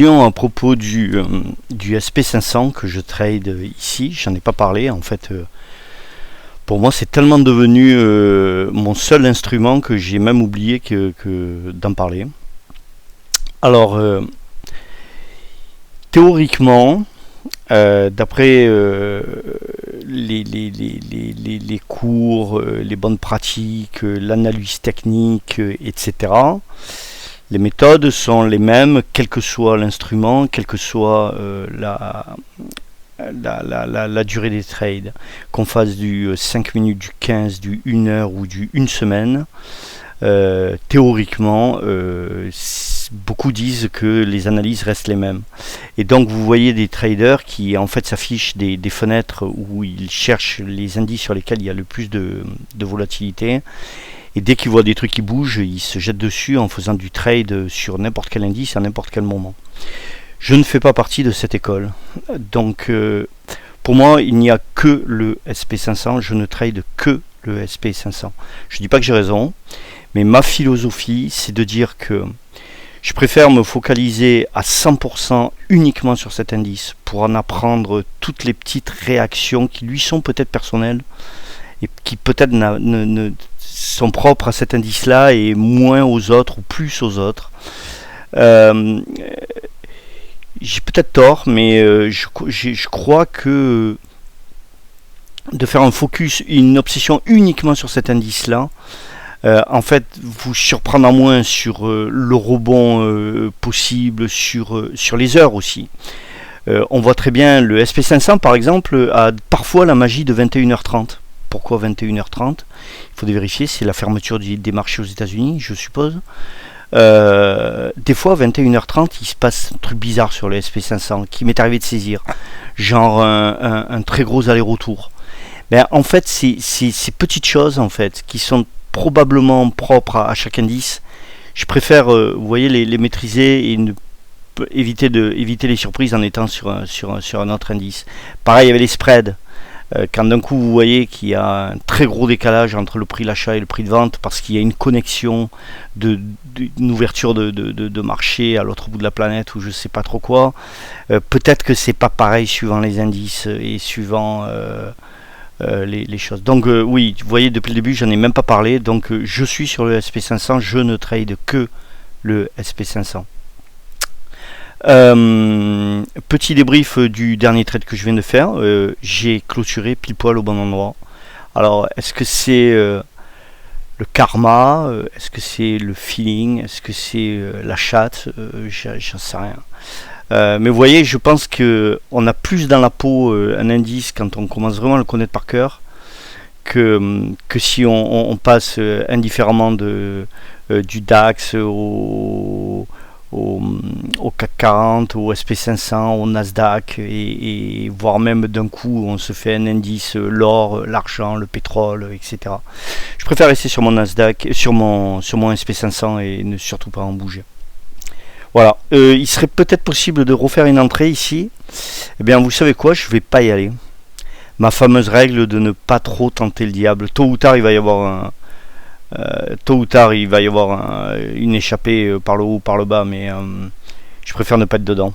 À propos du SP500 que je trade ici, j'en ai pas parlé en fait. Pour moi, c'est tellement devenu mon seul instrument que j'ai même oublié d'en parler. Alors, théoriquement, d'après les cours, les bonnes pratiques, l'analyse technique, etc., les méthodes sont les mêmes, quel que soit l'instrument, quelle que soit la durée des trades. Qu'on fasse du 5 minutes, du 15, du 1 heure ou du 1 semaine, théoriquement, beaucoup disent que les analyses restent les mêmes. Et donc vous voyez des traders qui en fait s'affichent des fenêtres où ils cherchent les indices sur lesquels il y a le plus de volatilité. Et dès qu'ils voient des trucs qui bougent, ils se jettent dessus en faisant du trade sur n'importe quel indice à n'importe quel moment. Je ne fais pas partie de cette école. Donc pour moi, il n'y a que le SP500. Je ne trade que le SP500. Je ne dis pas que j'ai raison, mais ma philosophie, c'est de dire que je préfère me focaliser à 100% uniquement sur cet indice pour en apprendre toutes les petites réactions qui lui sont peut-être personnelles et qui peut-être sont propres à cet indice-là et moins aux autres ou plus aux autres. J'ai peut-être tort, mais je crois que de faire un focus, une obsession uniquement sur cet indice-là, en fait, vous surprendra moins sur le rebond possible, sur les heures aussi. On voit très bien le SP500 par exemple a parfois la magie de 21h30. Pourquoi 21h30? Il faut vérifier, c'est la fermeture des marchés aux États-Unis, je suppose. Des fois, 21h30, il se passe un truc bizarre sur le SP500 qui m'est arrivé de saisir, genre un très gros aller-retour. Ben, en fait, c'est ces petites choses en fait qui sont probablement propres à chaque indice. Je préfère, vous voyez, les maîtriser et éviter les surprises en étant sur un autre indice. Pareil avec les spreads. Quand d'un coup vous voyez qu'il y a un très gros décalage entre le prix d'achat et le prix de vente parce qu'il y a une connexion d'une ouverture de marché à l'autre bout de la planète ou je sais pas trop quoi, peut-être que c'est pas pareil suivant les indices et suivant les choses. Donc oui, vous voyez, depuis le début j'en ai même pas parlé, donc je suis sur le SP500, je ne trade que le SP500. Petit débrief du dernier trade que je viens de faire. J'ai clôturé pile poil au bon endroit. Alors, est-ce que c'est le karma? Est-ce que c'est le feeling? Est-ce que c'est la chatte? J'en sais rien. Mais vous voyez, je pense qu'on a plus dans la peau un indice quand on commence vraiment à le connaître par cœur que si on passe indifféremment du DAX au CAC 40, au SP500, au Nasdaq et voire même d'un coup on se fait un indice, l'or, l'argent, le pétrole, etc. Je préfère rester sur mon Nasdaq, sur mon SP500 et ne surtout pas en bouger. Voilà, il serait peut-être possible de refaire une entrée ici. Eh bien vous savez quoi, je vais pas y aller. Ma fameuse règle de ne pas trop tenter le diable. Tôt ou tard il va y avoir une échappée par le haut ou par le bas, mais je préfère ne pas être dedans.